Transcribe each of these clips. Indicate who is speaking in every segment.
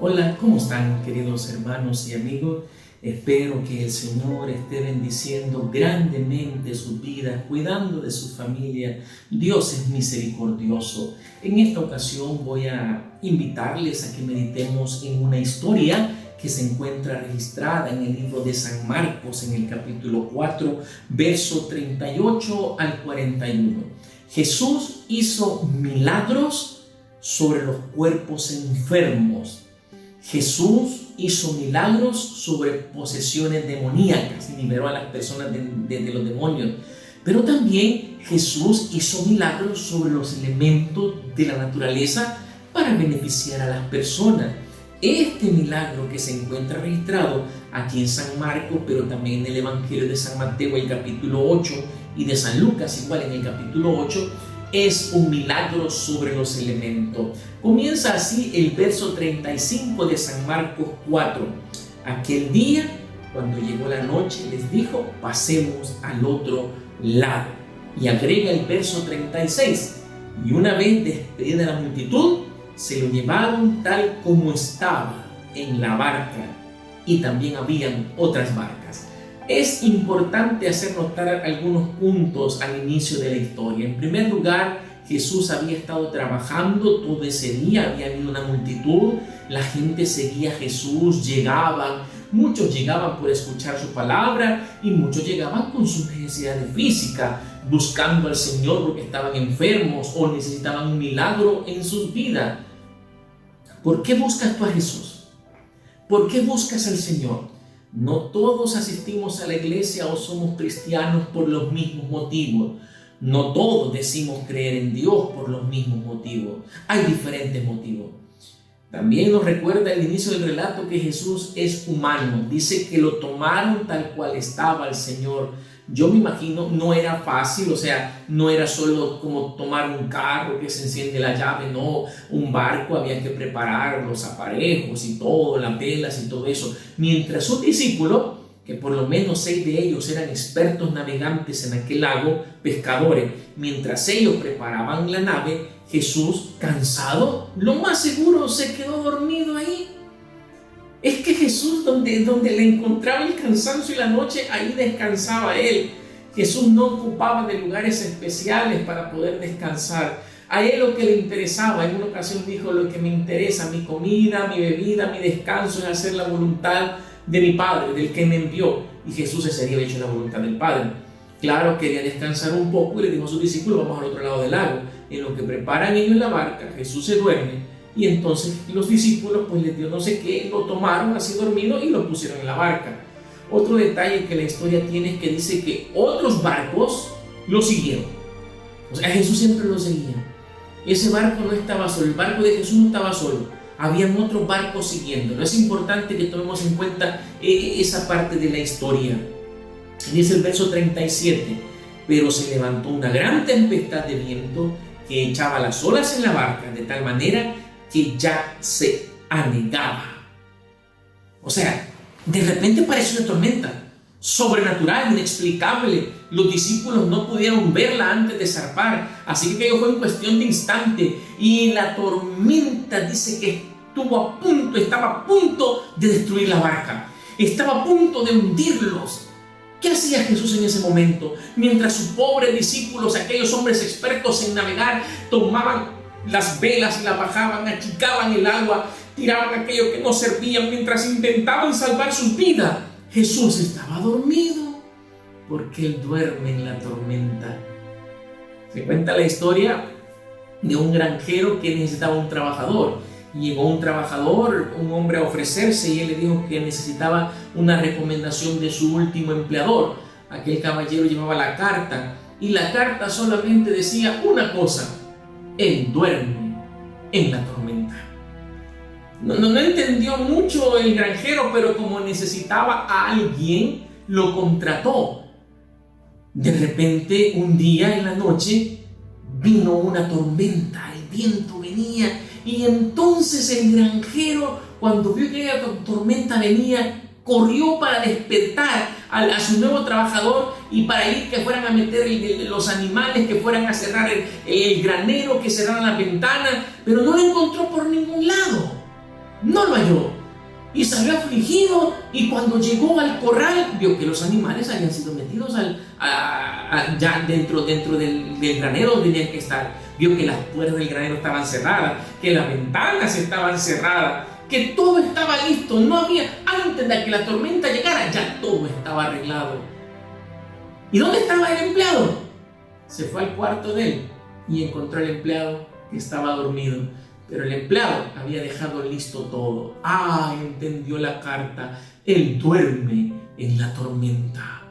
Speaker 1: Hola, ¿cómo están, queridos hermanos y amigos? Espero que el Señor esté bendiciendo grandemente sus vidas, cuidando de su familia. Dios es misericordioso. En esta ocasión voy a invitarles a que meditemos en una historia que se encuentra registrada en el libro de San Marcos, en el capítulo 4, verso 38 al 41. Jesús hizo milagros sobre los cuerpos enfermos. Jesús hizo milagros sobre posesiones demoníacas y liberó a las personas de los demonios. Pero también Jesús hizo milagros sobre los elementos de la naturaleza para beneficiar a las personas. Este milagro que se encuentra registrado aquí en San Marcos, pero también en el Evangelio de San Mateo, el capítulo 8, y de San Lucas, igual en el capítulo 8, es un milagro sobre los elementos. Comienza así el verso 35 de San Marcos 4. Aquel día, cuando llegó la noche, les dijo: pasemos al otro lado. Y agrega el verso 36. Y una vez despedida la multitud, se lo llevaron tal como estaba en la barca, y también habían otras barcas. Es importante hacer notar algunos puntos al inicio de la historia. En primer lugar, Jesús había estado trabajando todo ese día, había habido una multitud, la gente seguía a Jesús, muchos llegaban por escuchar su palabra y muchos llegaban con sus necesidades físicas, buscando al Señor porque estaban enfermos o necesitaban un milagro en sus vidas. ¿Por qué buscas tú a Jesús? ¿Por qué buscas al Señor? No todos asistimos a la iglesia o somos cristianos por los mismos motivos. No todos decimos creer en Dios por los mismos motivos. Hay diferentes motivos. También nos recuerda el inicio del relato que Jesús es humano. Dice que lo tomaron tal cual estaba el Señor. Yo me imagino, no era fácil, no era solo como tomar un carro que se enciende la llave, no, un barco, había que preparar los aparejos y todo, las velas y todo eso. Mientras sus discípulos, que por lo menos 6 de ellos eran expertos navegantes en aquel lago, pescadores, mientras ellos preparaban la nave, Jesús, cansado, lo más seguro se quedó dormido ahí. Es que Jesús, donde le encontraba el cansancio y la noche, ahí descansaba él. Jesús no ocupaba de lugares especiales para poder descansar. A él lo que le interesaba, en una ocasión dijo: lo que me interesa, mi comida, mi bebida, mi descanso, es hacer la voluntad de mi Padre, del que me envió. Y Jesús ese día había hecho la voluntad del Padre. Claro, quería descansar un poco y le dijo a sus discípulos: vamos al otro lado del lago. En lo que preparan ellos la barca, Jesús se duerme. Y entonces los discípulos, pues les dio no sé qué, lo tomaron así dormido y lo pusieron en la barca. Otro detalle que la historia tiene es que dice que otros barcos lo siguieron. O sea, Jesús siempre lo seguía. Ese barco no estaba solo, el barco de Jesús no estaba solo. Habían otros barcos siguiéndolo. Es importante que tomemos en cuenta esa parte de la historia. Dice el verso 37. Pero se levantó una gran tempestad de viento que echaba las olas en la barca de tal manera que ya se anegaba. O sea, de repente parece una tormenta sobrenatural, inexplicable. Los discípulos no pudieron verla antes de zarpar, así que fue en cuestión de instante. Y la tormenta dice que estaba a punto de destruir la barca, estaba a punto de hundirlos. ¿Qué hacía Jesús en ese momento? Mientras sus pobres discípulos, aquellos hombres expertos en navegar, tomaban las velas y las bajaban, achicaban el agua, tiraban aquello que no servía mientras intentaban salvar sus vidas, Jesús estaba dormido, porque Él duerme en la tormenta. Se cuenta la historia de un granjero que necesitaba un trabajador. Llegó un trabajador, un hombre, a ofrecerse, y él le dijo que necesitaba una recomendación de su último empleador. Aquel caballero llevaba la carta, y la carta solamente decía una cosa: él duerme en la tormenta. No entendió mucho el granjero, pero como necesitaba a alguien, lo contrató. De repente, un día en la noche, vino una tormenta, el viento venía, y entonces el granjero, cuando vio que la tormenta venía, corrió para despertar a su nuevo trabajador y para ir que fueran a meter los animales, que fueran a cerrar el granero, que cerraran la ventana, pero no lo encontró por ningún lado. no lo halló. Y salió afligido, y cuando llegó al corral, vio que los animales habían sido metidos ya dentro del granero donde tenían que estar. Vio que las puertas del granero estaban cerradas, que las ventanas estaban cerradas, que todo estaba listo. No había, antes de que la tormenta llegara, ya todo estaba arreglado. ¿Y dónde estaba el empleado? Se fue al cuarto de él y encontró al empleado que estaba dormido. Pero el empleado había dejado listo todo. Entendió la carta. Él duerme en la tormenta.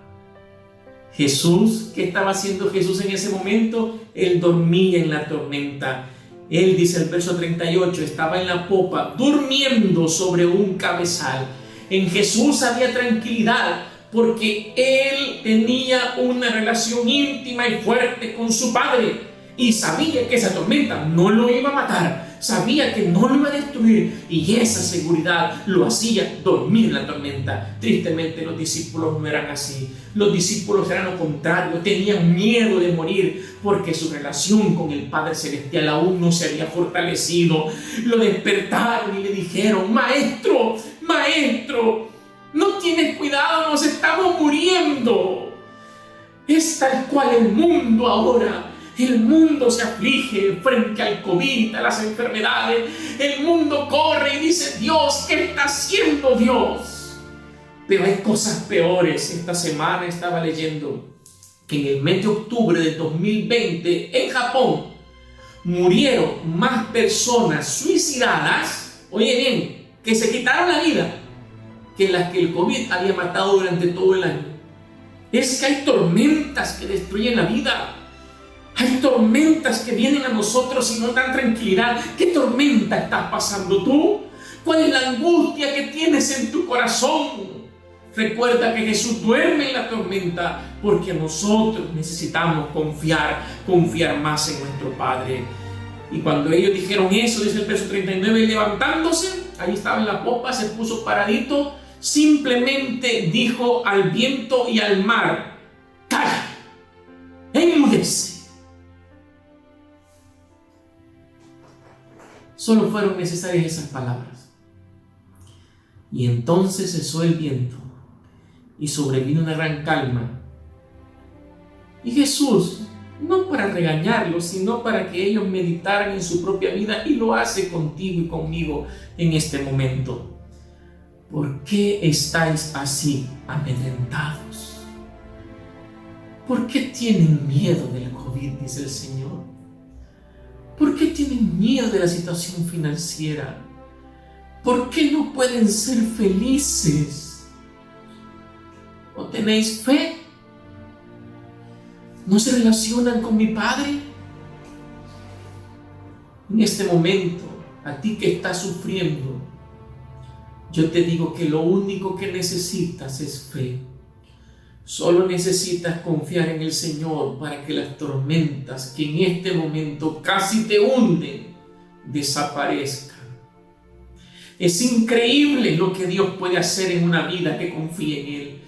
Speaker 1: Jesús, ¿qué estaba haciendo Jesús en ese momento? Él dormía en la tormenta. Él, dice el verso 38, estaba en la popa, durmiendo sobre un cabezal. En Jesús había tranquilidad, porque Él tenía una relación íntima y fuerte con su Padre. Y sabía que esa tormenta no lo iba a matar. Sabía que no lo iba a destruir, y esa seguridad lo hacía dormir en la tormenta. Tristemente los discípulos no eran así. Los discípulos eran lo contrario, tenían miedo de morir porque su relación con el Padre Celestial aún no se había fortalecido. Lo despertaron y le dijeron: Maestro, Maestro, no tienes cuidado, nos estamos muriendo. Es tal cual el mundo ahora. El mundo se aflige frente al COVID, a las enfermedades. El mundo corre y dice: Dios, ¿qué está haciendo Dios? Pero hay cosas peores. Esta semana estaba leyendo que en el mes de octubre del 2020, en Japón, murieron más personas suicidadas, oye bien, que se quitaron la vida, que las que el COVID había matado durante todo el año. Es que hay tormentas que destruyen la vida. Hay tormentas que vienen a nosotros y nos dan tranquilidad. ¿Qué tormenta estás pasando tú? ¿Cuál es la angustia que tienes en tu corazón? Recuerda que Jesús duerme en la tormenta, porque nosotros necesitamos confiar más en nuestro Padre. Y cuando ellos dijeron eso, dice el verso 39, levantándose, ahí estaba en la popa, se puso paradito, simplemente dijo al viento y al mar: calla, enmudece. Solo fueron necesarias esas palabras. Y entonces cesó el viento y sobrevino una gran calma. Y Jesús, no para regañarlos, sino para que ellos meditaran en su propia vida, y lo hace contigo y conmigo en este momento. ¿Por qué estáis así amedrentados? ¿Por qué tienen miedo del COVID? Dice el Señor. ¿Por qué tienen miedo de la situación financiera? ¿Por qué no pueden ser felices? ¿No tenéis fe? ¿No se relacionan con mi Padre? En este momento, a ti que estás sufriendo, yo te digo que lo único que necesitas es fe. Solo necesitas confiar en el Señor para que las tormentas que en este momento casi te hunden desaparezcan. Es increíble lo que Dios puede hacer en una vida que confía en Él.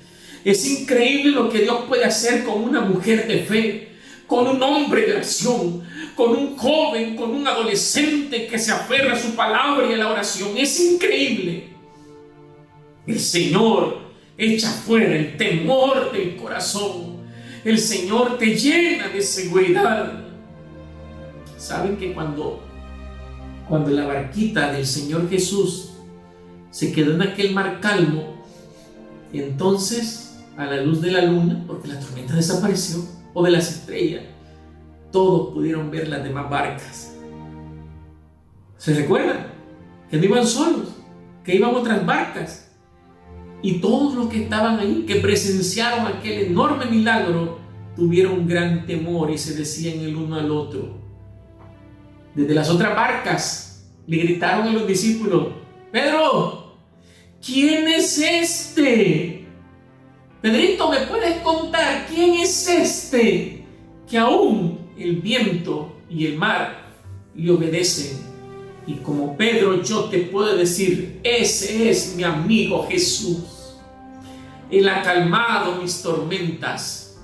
Speaker 1: Es increíble lo que Dios puede hacer con una mujer de fe, con un hombre de oración, con un joven, con un adolescente que se aferra a su palabra y a la oración. Es increíble. El Señor echa fuera el temor del corazón. El Señor te llena de seguridad. ¿Saben que cuando la barquita del Señor Jesús se quedó en aquel mar calmo, entonces a la luz de la luna, porque la tormenta desapareció, o de las estrellas, todos pudieron ver las demás barcas? ¿Se recuerdan? Que no iban solos, que iban otras barcas. Y todos los que estaban ahí, que presenciaron aquel enorme milagro, tuvieron gran temor y se decían el uno al otro. Desde las otras barcas le gritaron a los discípulos: Pedro, ¿quién es este? Pedrito, ¿me puedes contar quién es este que aún el viento y el mar le obedecen? Y como Pedro, yo te puedo decir: ese es mi amigo Jesús. Él ha calmado mis tormentas.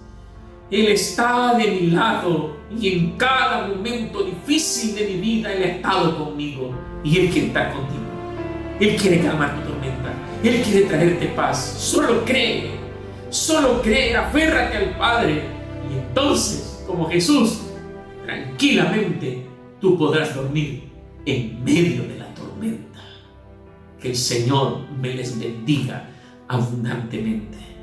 Speaker 1: Él está de mi lado, y en cada momento difícil de mi vida Él ha estado conmigo, y Él quiere estar contigo. Él quiere calmar tu tormenta. Él quiere traerte paz. Solo cree, aférrate al Padre. Y entonces, como Jesús, tranquilamente tú podrás dormir en medio de la tormenta. Que el Señor me les bendiga abundantemente.